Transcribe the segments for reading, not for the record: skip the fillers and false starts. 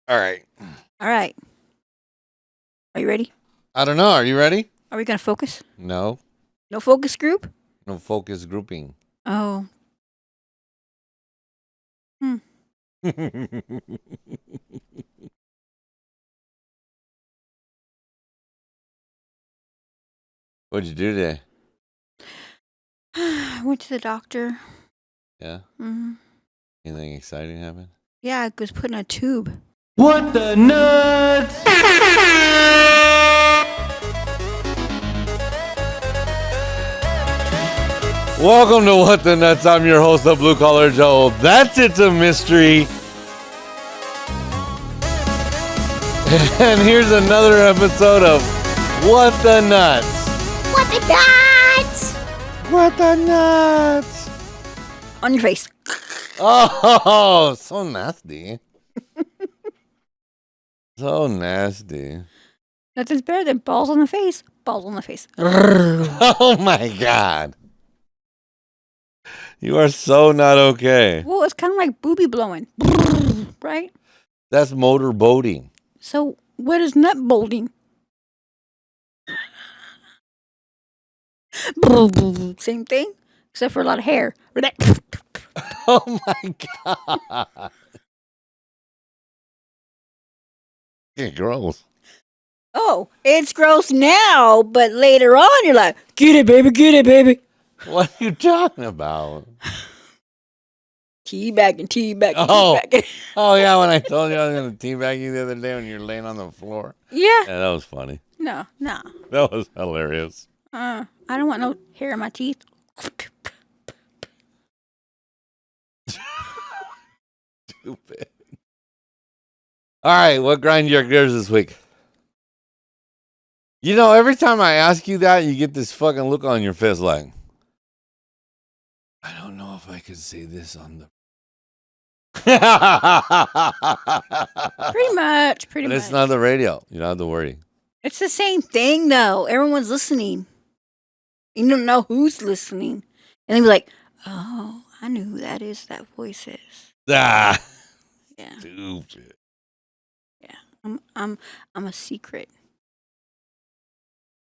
All right. All right. Are you ready? I don't know. Are you ready? Are we going to focus? No. No focus group? No focus grouping. Oh. What'd you do today? I went to the doctor. Yeah? Mm-hmm. Anything exciting happen? Yeah, I was put in a tube. What the nuts? Welcome to What the Nuts. I'm your host, the Blue Collar Joe. It's a mystery. And here's another episode of What the Nuts. What the nuts? What the Nuts. On your face. Oh, so nasty. So nasty. Nothing's better than balls on the face. Balls on the face. Oh my God. You are so not okay. Well, it's kind of like booby blowing. Right? That's motor boating. So, what is nut bolting? Same thing, except for a lot of hair. Oh my God. Get gross. Oh, it's gross now, but later on you're like, get it, baby, get it, baby. What are you talking about? Teabagging, teabagging, Oh. teabagging. Oh, yeah, when I told you I was going to teabag you the other day when you were laying on the floor. Yeah. Yeah, that was funny. No. That was hilarious. I don't want no hair in my teeth. Stupid. All right, what grind your gears this week? You know, every time I ask you that, you get this fucking look on your face like, I don't know if I could say this on the... Pretty much. But it's not the radio. You don't have to worry. It's the same thing, though. Everyone's listening. You don't know who's listening. And they'll be like, oh, I know who that is, that voice is. Ah, Yeah. stupid. Yeah. I'm a secret.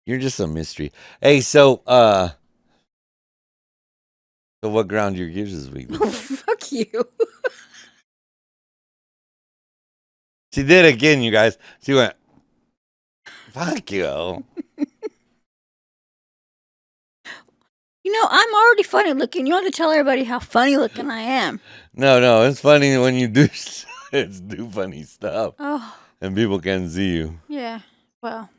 You're just a mystery. Hey, so what ground your gears this week? Fuck you. She did again, you guys. She went, fuck you. You know, I'm already funny looking. You don't have to tell everybody how funny looking I am. No, it's funny when you do funny stuff. Oh, And people can see you. yeah. Well,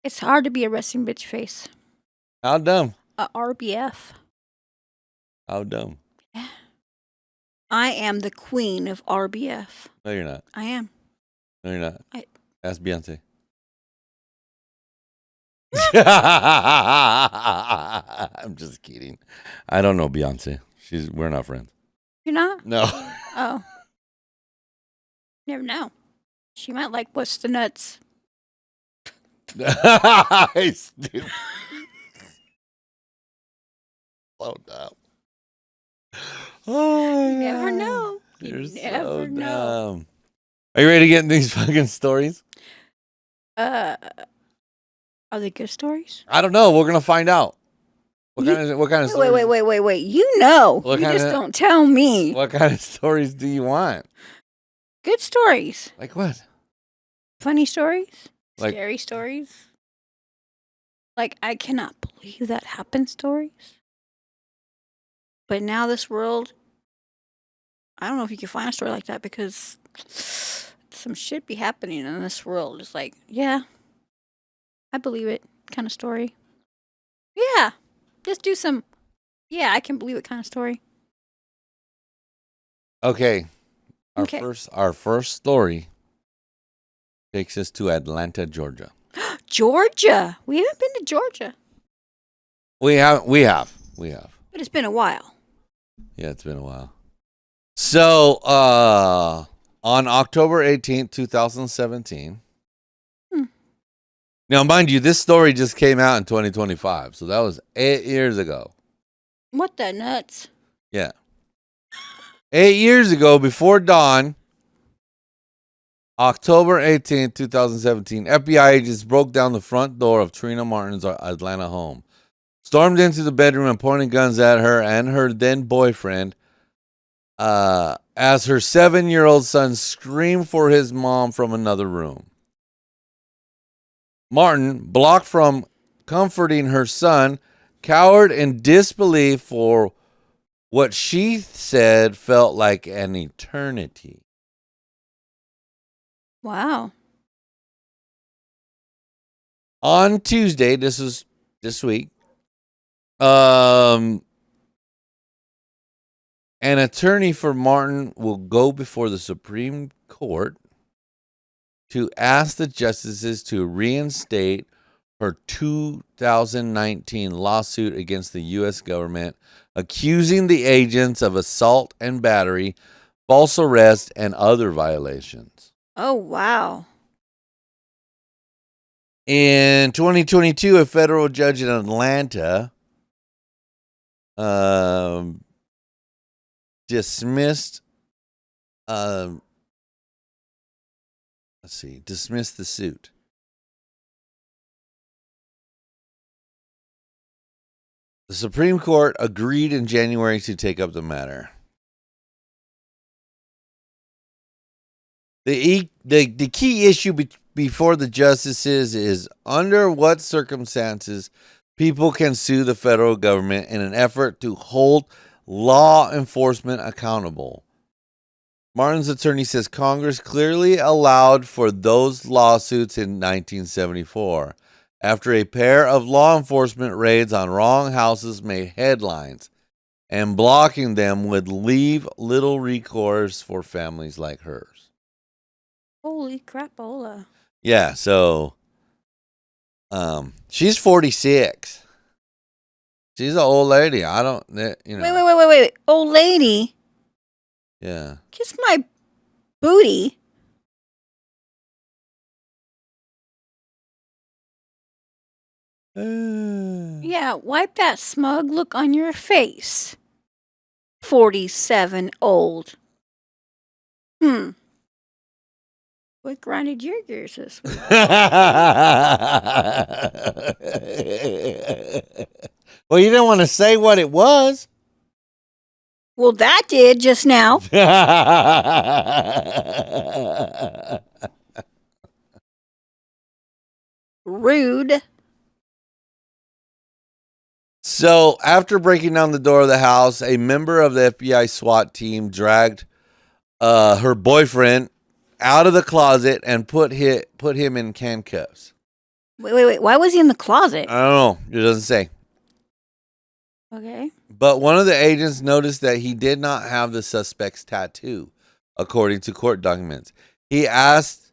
it's hard to be a resting bitch face. How dumb? A RBF. How dumb? I am the queen of RBF. No, you're not. I am. No, you're not. Ask Beyonce. I'm just kidding. I don't know Beyonce. We're not friends. You're not? No. Oh. Never know. She might like What's the Nuts. Stupid. So dumb. Oh, You never know. You're You so never know. dumb. Are you ready to get in these fucking stories? Are they good stories? I don't know. We're gonna find out. What kind of stories? Wait. You know. What You kind just of- don't tell me. What kind of stories do you want? Good stories. Like what? Funny stories. Like- Scary stories. Like, I cannot believe that happened stories. But now this world, I don't know if you can find a story like that because some shit be happening in this world. It's like, yeah, I believe it kind of story. Yeah, just do some, yeah, I can believe it kind of story. Okay. Okay. Our first story takes us to Atlanta, Georgia. Georgia. We haven't been to Georgia, We have. but it's been a while. Yeah, it's been a while. So, on October 18th, 2017. Now, mind you, this story just came out in 2025. So that was 8 years ago. What the nuts? Yeah. 8 years ago, before dawn, October 18th, 2017, FBI agents broke down the front door of Trina Martin's Atlanta home, stormed into the bedroom and pointed guns at her and her then boyfriend as her 7-year-old son screamed for his mom from another room. Martin, blocked from comforting her son, cowered in disbelief for what she said felt like an eternity. Wow. On Tuesday, this was this week, an attorney for Martin will go before the Supreme Court to ask the justices to reinstate her 2019 lawsuit against the U.S. government, accusing the agents of assault and battery, false arrest, and other violations. Oh, wow. In 2022, a federal judge in Atlanta dismissed the suit. The Supreme Court agreed in January to take up the matter. The key issue before the justices is under what circumstances people can sue the federal government in an effort to hold law enforcement accountable. Martin's attorney says Congress clearly allowed for those lawsuits in 1974 after a pair of law enforcement raids on wrong houses made headlines, and blocking them would leave little recourse for families like hers. Holy crapola. Yeah, so she's 46. She's an old lady. I don't, you know. Wait. Old lady. Yeah. Kiss my booty. Yeah, wipe that smug look on your face. 47 old. What grinded your gears this week? Well, you didn't want to say what it was. Well, that did just now. Rude. So, after breaking down the door of the house, a member of the FBI SWAT team dragged her boyfriend out of the closet and put him in handcuffs. Wait. Why was he in the closet? I don't know. It doesn't say. Okay. But one of the agents noticed that he did not have the suspect's tattoo, according to court documents. He asked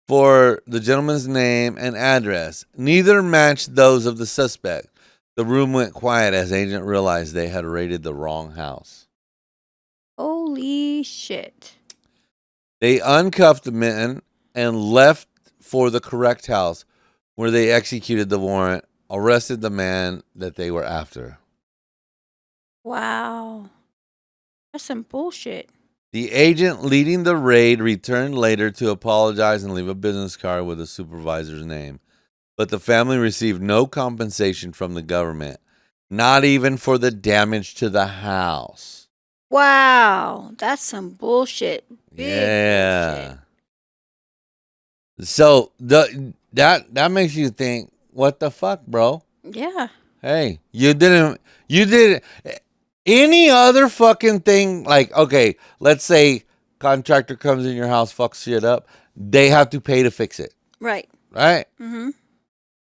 for the gentleman's name and address. Neither matched those of the suspect. The room went quiet as agent realized they had raided the wrong house. Holy shit. They uncuffed the men and left for the correct house, where they executed the warrant, arrested the man that they were after. Wow. That's some bullshit. The agent leading the raid returned later to apologize and leave a business card with the supervisor's name. But the family received no compensation from the government, not even for the damage to the house. Wow. That's some bullshit. Yeah. So that makes you think, what the fuck, bro? Yeah. Hey, you did any other fucking thing, like, okay, let's say contractor comes in your house, fucks shit up, they have to pay to fix it. Right. Right? Mm-hmm.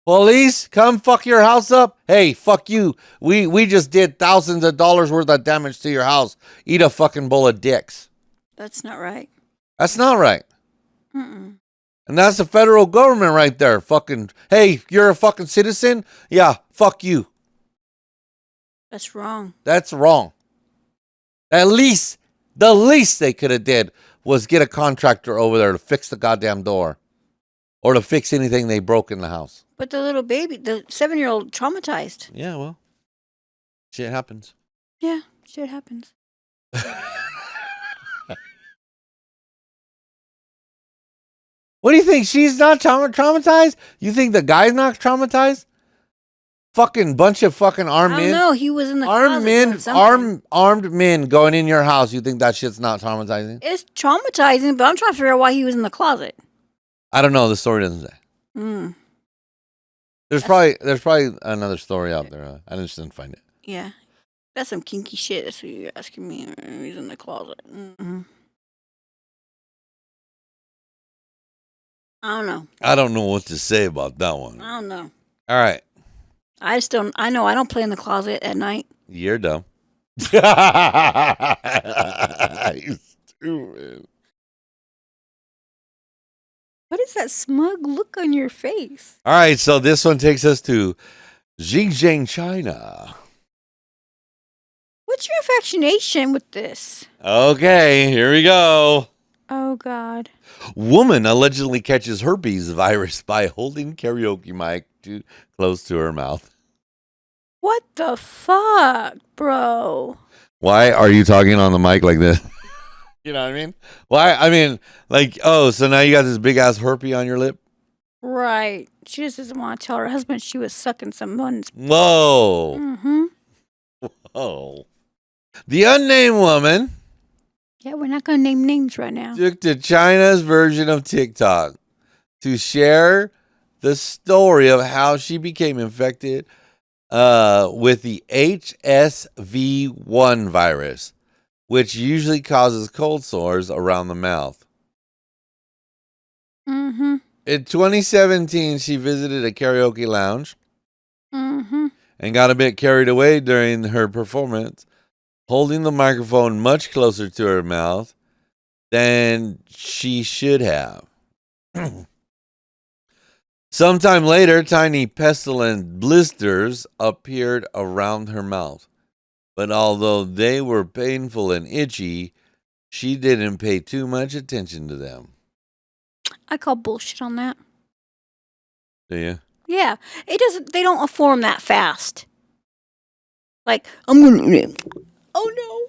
Police, come fuck your house up. Hey, fuck you. We just did thousands of dollars worth of damage to your house. Eat a fucking bowl of dicks. That's not right. That's not right. Mm-mm. And that's the federal government right there. Fucking, hey, you're a fucking citizen? Yeah, fuck you. That's wrong. That's wrong. The least they could have did was get a contractor over there to fix the goddamn door. Or to fix anything they broke in the house. But the little baby, the 7-year-old, traumatized. Yeah, well, shit happens. Yeah, shit happens. What do you think? She's not traumatized? You think the guy's not traumatized? Fucking bunch of fucking armed I don't men. know. He was in the Armed closet men, doing something. armed men going in your house. You think that shit's not traumatizing? It's traumatizing, but I'm trying to figure out why he was in the closet. I don't know. The story doesn't say. Mm, There's probably another story out there. I just didn't find it. yeah. That's some kinky shit. That's what you're asking me. He's in the closet. I don't know. I don't know what to say about that one. I don't know. All right. I just don't. I know I don't play in the closet at night. You're dumb. You stupid. What is that smug look on your face? All right, so this one takes us to Xinjiang, China. What's your infatuation with this? Okay, here we go. Oh, God. Woman allegedly catches herpes virus by holding karaoke mic too close to her mouth. What the fuck, bro? Why are you talking on the mic like this? You know what I mean? Why? I mean, like, oh, so now you got this big ass herpes on your lip? Right. She just doesn't want to tell her husband she was sucking someone's. Whoa. Mm-hmm. Whoa. The unnamed woman Yeah, we're not going to name names right now. took to China's version of TikTok to share the story of how she became infected with the HSV1 virus, which usually causes cold sores around the mouth. Mm-hmm. In 2017, she visited a karaoke lounge Mm-hmm. and got a bit carried away during her performance, holding the microphone much closer to her mouth than she should have. Sometime later, tiny pestilent blisters appeared around her mouth. But although they were painful and itchy, she didn't pay too much attention to them. I call bullshit on that. Do you? Yeah. It doesn't. They don't form that fast. Like, I'm going to. Oh, no.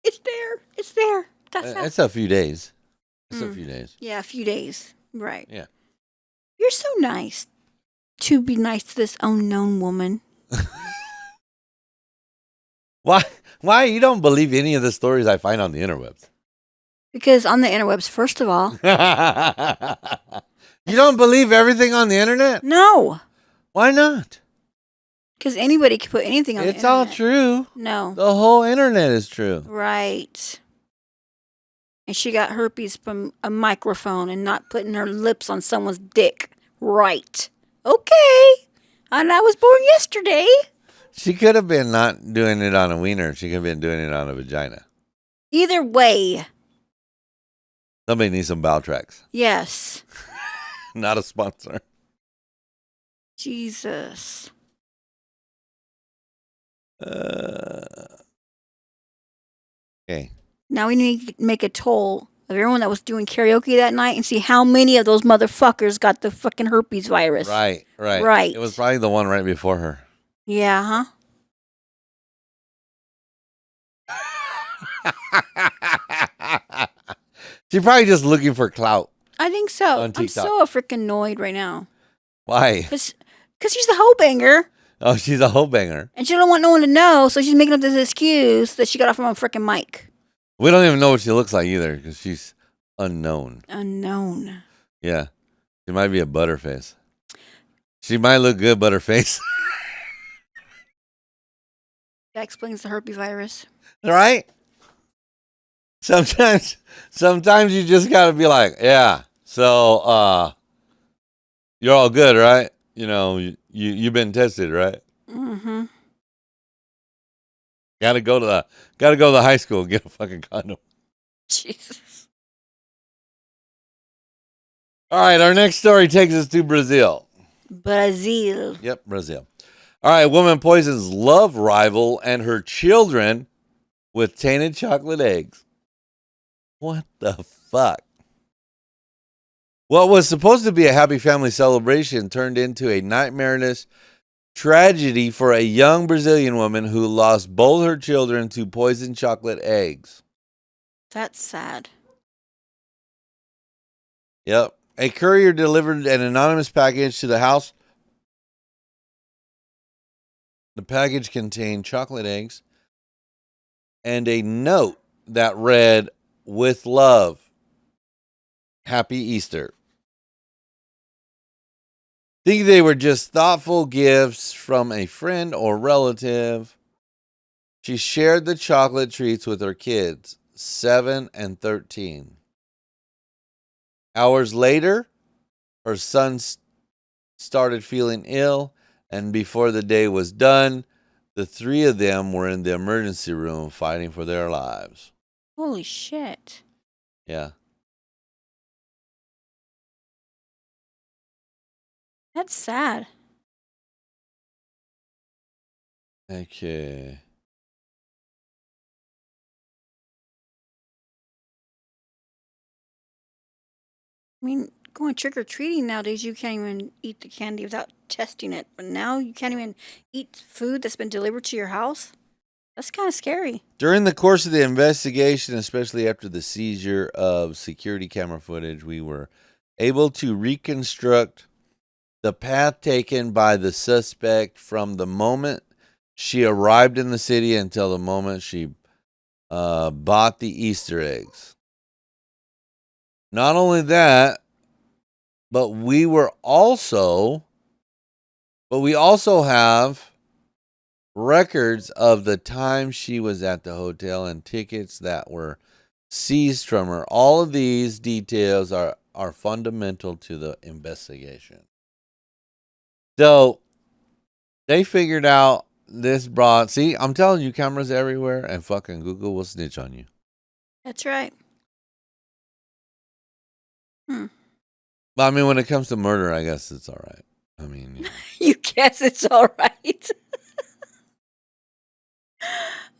It's there. It's there. That's fast. It's a few days. It's a Mm. few days. Yeah, a few days. Right. Yeah. You're so nice to be nice to this unknown woman. Why you don't believe any of the stories I find on the interwebs? Because on the interwebs, first of all, You don't believe everything on the internet? no. Why not? Because anybody can put anything on the It's internet. all true. No. The whole internet is true. Right. And she got herpes from a microphone and not putting her lips on someone's dick. Right. Okay. And I was born yesterday. She could have been not doing it on a wiener. She could have been doing it on a vagina. Either way. Somebody needs some bow tracks. Yes. Not a sponsor. Jesus. Okay. Now we need to make a toll of everyone that was doing karaoke that night and see how many of those motherfuckers got the fucking herpes virus. Right. Right. It was probably the one right before her. Yeah, huh? She's probably just looking for clout. I think so. On I'm TikTok. so freaking annoyed right now. Why? Because she's the hoe banger. Oh, she's a hoe banger. And she don't want no one to know, so she's making up this excuse that she got off from a freaking mic. We don't even know what she looks like either because she's unknown. Unknown. Yeah. She might be a butterface. She might look good, butterface. That explains the herpes virus. Right? Sometimes you just gotta be like, yeah. So you're all good, right? You know, you've been tested, right? Mm-hmm. Gotta go to the high school and get a fucking condom. Jesus. All right, our next story takes us to Brazil. Brazil. Yep, Brazil. All right, woman poisons love rival and her children with tainted chocolate eggs. What the fuck? What was supposed to be a happy family celebration turned into a nightmarish tragedy for a young Brazilian woman who lost both her children to poisoned chocolate eggs. That's sad. Yep. A courier delivered an anonymous package to the house. The package contained chocolate eggs and a note that read, "With love, Happy Easter." Think they were just thoughtful gifts from a friend or relative. She shared the chocolate treats with her kids, 7 and 13. Hours later, her son started feeling ill, and before the day was done, the three of them were in the emergency room fighting for their lives. Holy shit. Yeah. That's sad. Okay. I mean, going trick-or-treating nowadays, you can't even eat the candy without testing it. But now you can't even eat food that's been delivered to your house? That's kind of scary. During the course of the investigation, especially after the seizure of security camera footage, we were able to reconstruct the path taken by the suspect from the moment she arrived in the city until the moment she bought the Easter eggs. Not only that, but we also have records of the time she was at the hotel and tickets that were seized from her. All of these details are fundamental to the investigation. So they figured out this broad. See, I'm telling you, cameras everywhere, and fucking Google will snitch on you. That's right. But I mean, when it comes to murder, I guess it's all right. I mean, you know. You guess it's all right.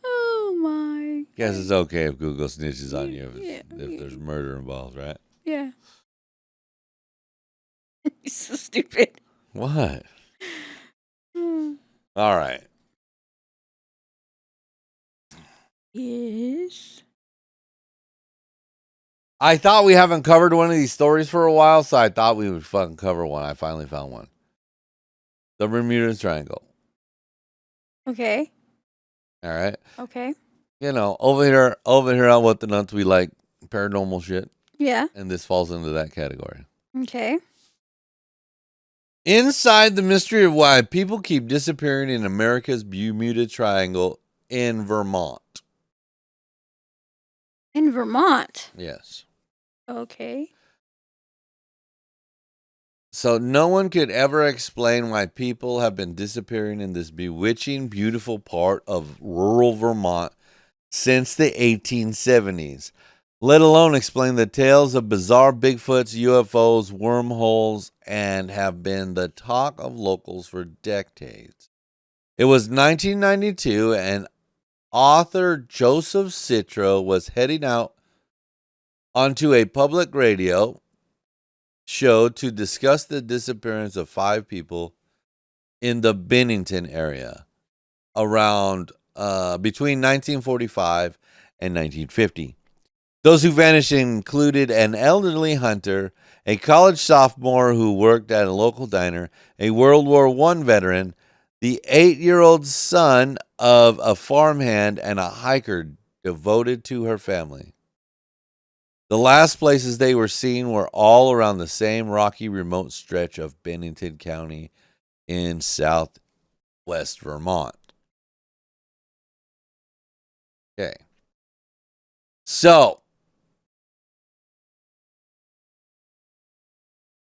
Oh my. Guess it's okay if Google snitches on you Yeah, if there's murder involved, right? Yeah. You're so stupid. What? All right. Yes. I thought we haven't covered one of these stories for a while, so I thought we would fucking cover one. I finally found one. The Bermuda Triangle. Okay. All right. Okay. You know, over here on What the Nuts, we like paranormal shit. Yeah. And this falls into that category. Okay. Inside the mystery of why people keep disappearing in America's Bermuda Triangle in Vermont. In Vermont. Yes. Okay. So no one could ever explain why people have been disappearing in this bewitching, beautiful part of rural Vermont since the 1870s, let alone explain the tales of bizarre Bigfoots, UFOs, wormholes, and have been the talk of locals for decades. It was 1992, and author Joseph Citro was heading out onto a public radio show to discuss the disappearance of 5 people in the Bennington area around between 1945 and 1950. Those who vanished included an elderly hunter, a college sophomore who worked at a local diner, a World War I veteran, the 8-year-old son of a farmhand, and a hiker devoted to her family. The last places they were seen were all around the same rocky, remote stretch of Bennington County in southwest Vermont. Okay. So,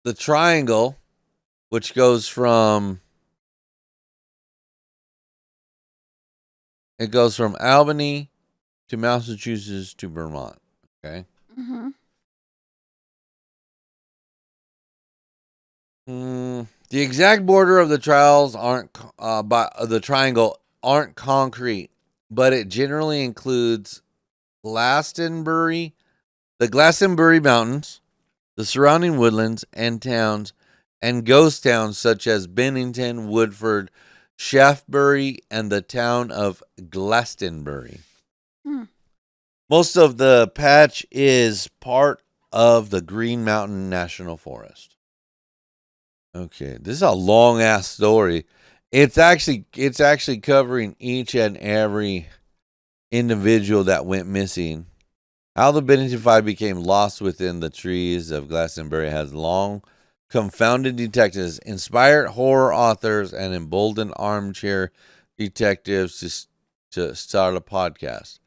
the triangle, which goes from Albany to Massachusetts to Vermont. Okay. Mm-hmm. The exact border of the triangle aren't concrete, but it generally includes the Glastonbury Mountains, the surrounding woodlands and towns, and ghost towns such as Bennington, Woodford, Shaftesbury, and the town of Glastonbury. Most of the patch is part of the Green Mountain National Forest. Okay, this is a long ass story. It's actually covering each and every individual that went missing. How the Bennington Five became lost within the trees of Glastonbury has long confounded detectives, inspired horror authors, and emboldened armchair detectives to start a podcast.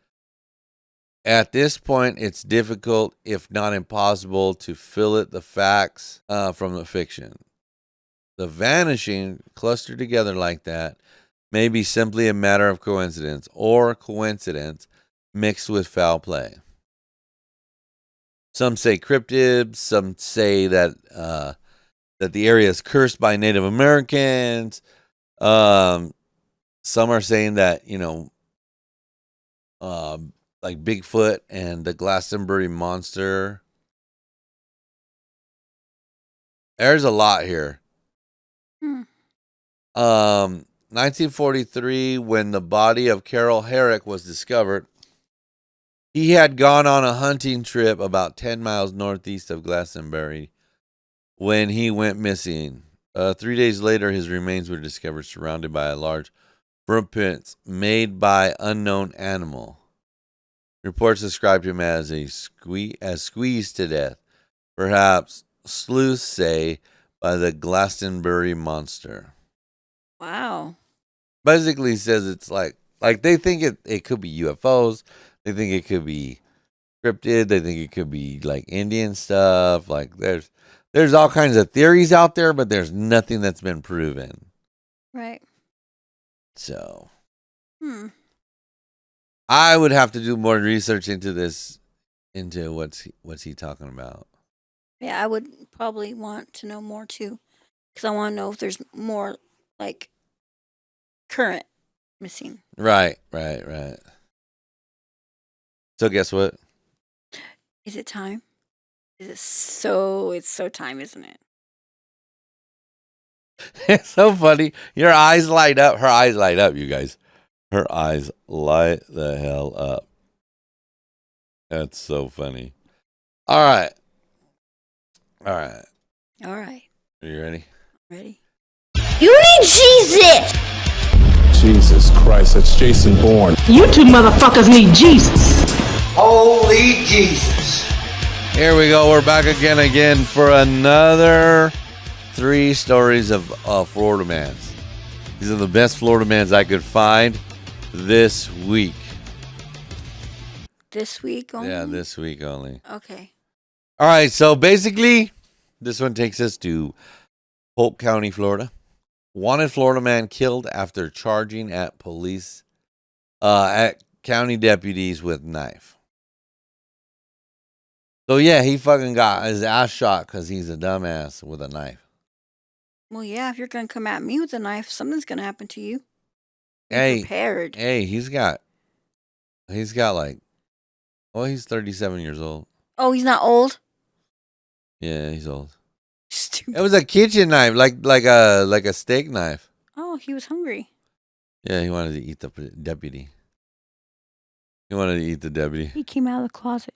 At this point, it's difficult, if not impossible, to fillet the facts from the fiction. The vanishing, clustered together like that, may be simply a matter of coincidence or coincidence mixed with foul play. Some say cryptids. Some say that that the area is cursed by Native Americans. Some are saying that like Bigfoot and the Glastonbury monster. There's a lot here. 1943, when the body of Carol Herrick was discovered, he had gone on a hunting trip about 10 miles northeast of Glastonbury when he went missing. 3 days later, his remains were discovered surrounded by a large footprints made by unknown animal. Reports described him as squeezed to death, perhaps sleuths say by the Glastonbury monster. Wow. Basically says it's like they think it could be UFOs. They think it could be cryptid. They think it could be like Indian stuff. Like there's all kinds of theories out there, but there's nothing that's been proven. Right. So, I would have to do more research into this, into what's he talking about. Yeah, I would probably want to know more too, because I want to know if there's more like current missing. Right. So guess what? Is it time? It's so time, isn't it? It's so funny. Your eyes light up. Her eyes light up, you guys. Her eyes light the hell up. That's so funny. All right. All right. Are you ready? Ready? You need Jesus! Jesus Christ, that's Jason Bourne. You two motherfuckers need Jesus. Holy Jesus. Here we go. We're back again for another 3 stories of Florida mans. These are the best Florida mans I could find this week. This week only? Yeah, this week only. Okay. All right, so basically, this one takes us to Polk County, Florida. Wanted Florida man killed after charging at police, at county deputies with knife. So yeah, he fucking got his ass shot because he's a dumbass with a knife. Well, yeah, if you're going to come at me with a knife, something's going to happen to you. Be Hey, prepared. Hey, he's got like, he's 37 years old. Oh, he's not old? Yeah, he's old. Stupid. It was a kitchen knife, like a steak knife. Oh, he was hungry. Yeah, he wanted to eat the deputy. He came out of the closet.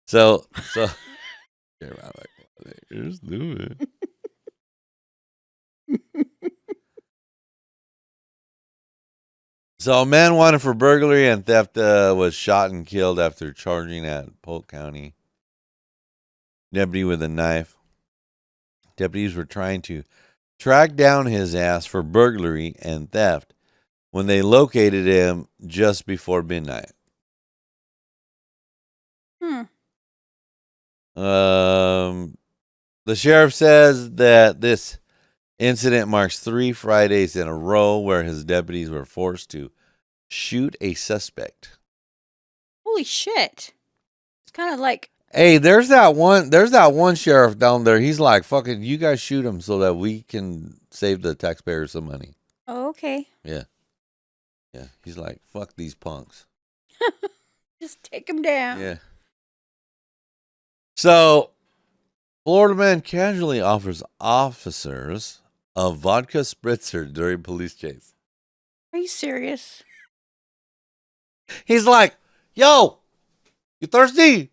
So get around that closet. You're stupid. So a man wanted for burglary and theft was shot and killed after charging at Polk County. Deputy with a knife. Deputies were trying to track down his ass for burglary and theft when they located him just before midnight. The sheriff says that this incident marks 3 Fridays in a row where his deputies were forced to shoot a suspect. Holy shit. It's kind of like... Hey, there's that one sheriff down there. He's like, fucking, you guys shoot him so that we can save the taxpayers some money. Oh, okay. Yeah. He's like, fuck these punks. Just take him down. Yeah. So, Florida man casually offers officers a vodka spritzer during police chase. Are you serious? He's like, yo, you thirsty?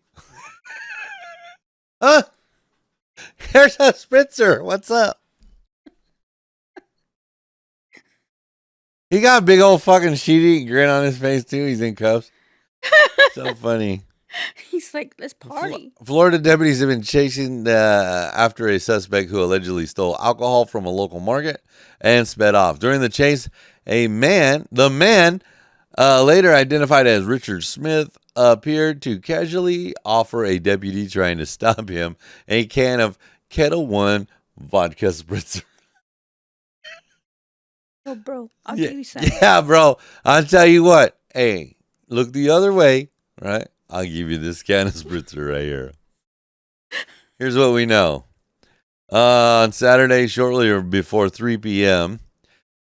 Huh? Here's a spritzer. What's up? He got a big old fucking sheet grin on his face, too. He's in cuffs. So funny. He's like, let's party. Florida deputies have been chasing after a suspect who allegedly stole alcohol from a local market and sped off. During the chase, the man, later identified as Richard Smith, appeared to casually offer a deputy trying to stop him a can of Kettle One vodka spritzer. Oh, bro, I'll give you some. Yeah, bro. I'll tell you what. Hey, look the other way, right? I'll give you this can of spritzer right here. Here's what we know. On Saturday, shortly before 3 p.m.,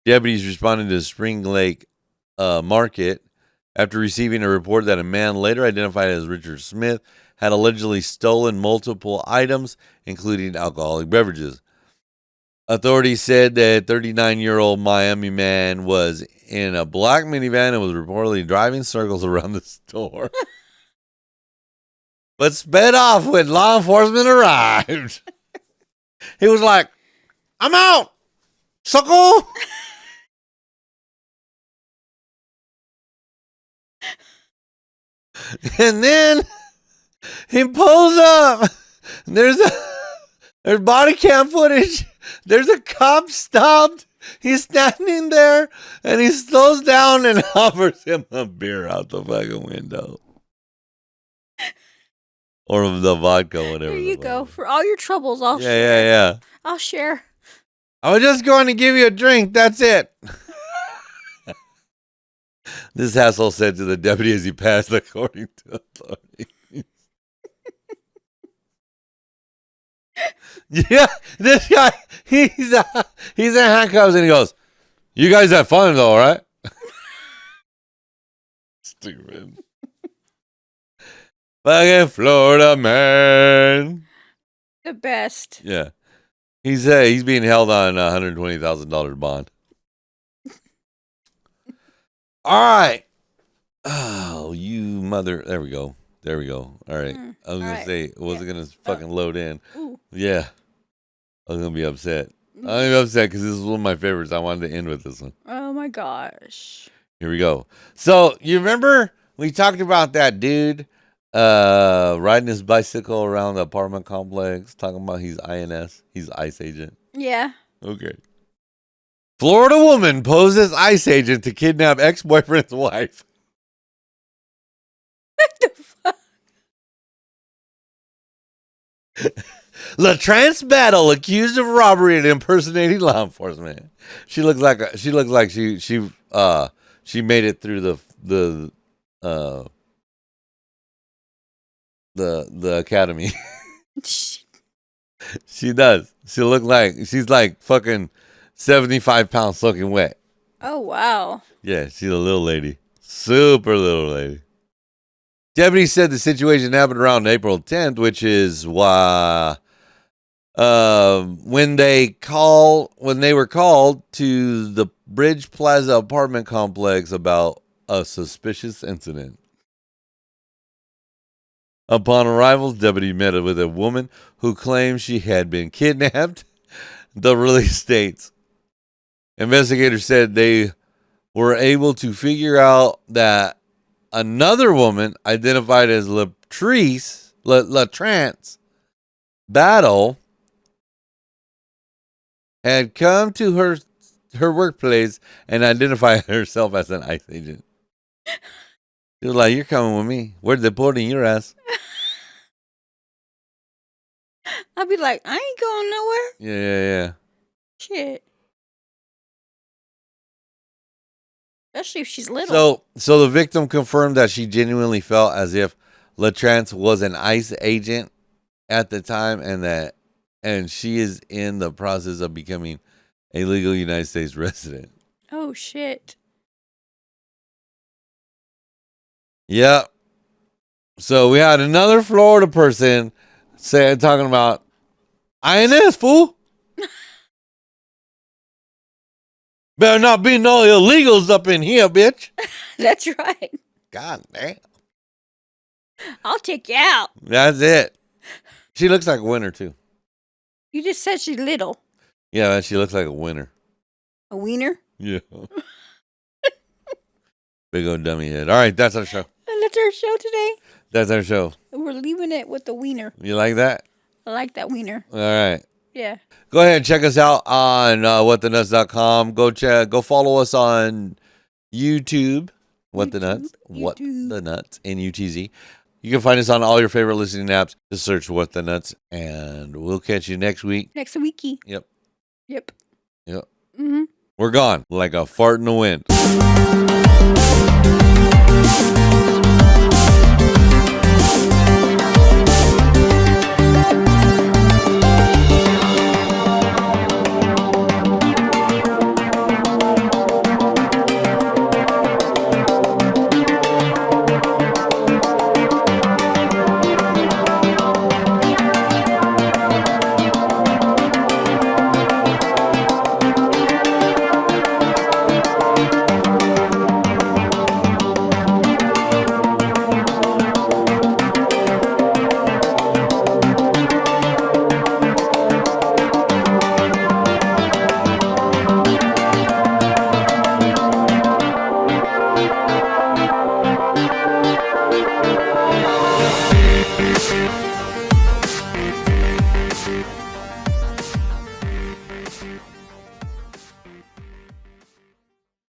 deputies responded to Spring Lake Market after receiving a report that a man later identified as Richard Smith had allegedly stolen multiple items, including alcoholic beverages. Authorities said that 39-year-old Miami man was in a black minivan and was reportedly driving circles around the store. But sped off when law enforcement arrived. He was like, I'm out, sucker. And then he pulls up. There's body cam footage. There's a cop stopped. He's standing there and he slows down and offers him a beer out the fucking window. Or the vodka, whatever. Here you go. For all your troubles, I'll share. Yeah. I'll share. I was just going to give you a drink. That's it. This asshole said to the deputy as he passed, according to authorities. Yeah, this guy, he's in handcuffs and he goes, you guys have fun though, right? Stupid. Fucking Florida man. The best. Yeah. He's being held on a $120,000 bond. All right. Oh, you mother. There we go. All right. I was going to say, was it going to fucking load in? Ooh. Yeah. I was going to be upset. I'm going to be upset because this is one of my favorites. I wanted to end with this one. Oh, my gosh. Here we go. So, you remember we talked about that dude riding his bicycle around the apartment complex, talking about he's INS, he's ICE agent. Yeah. Okay. Florida woman poses ICE agent to kidnap ex-boyfriend's wife. What the fuck? LaTrance Battle accused of robbery and impersonating law enforcement. She looks like she made it through the academy. She does. She's like fucking 75 pounds soaking wet. Oh, wow. Yeah, she's a little lady. Super little lady. Deputies said the situation happened around April 10th, which is why when they were called to the Bridge Plaza apartment complex about a suspicious incident. Upon arrival, deputy met with a woman who claimed she had been kidnapped. The release states. Investigators said they were able to figure out that another woman identified as LaTrance Battle had come to her workplace and identified herself as an ICE agent. She was like, you're coming with me. We're deporting your ass. I'll be like, I ain't going nowhere. Yeah. Shit. Especially if she's little. So the victim confirmed that she genuinely felt as if LaTrance was an ICE agent at the time and she is in the process of becoming a legal United States resident. Oh, shit. Yep. So we had another Florida person talking about INS, fool. Better not be no illegals up in here, bitch. That's right. God damn. I'll take you out. That's it. She looks like a winner, too. You just said she's little. Yeah, she looks like a winner. A wiener? Yeah. Big old dummy head. All right, that's our show. And that's our show today. That's our show. We're leaving it with the wiener. You like that? I like that wiener. All right. Yeah. Go ahead and check us out on whatthenuts.com. Go follow us on YouTube. What the Nuts? What the Nuts? NUTZ. You can find us on all your favorite listening apps. Just search What the Nuts, and we'll catch you next week. Next weeky. Yep. Yep. Yep. Mm-hmm. We're gone like a fart in the wind.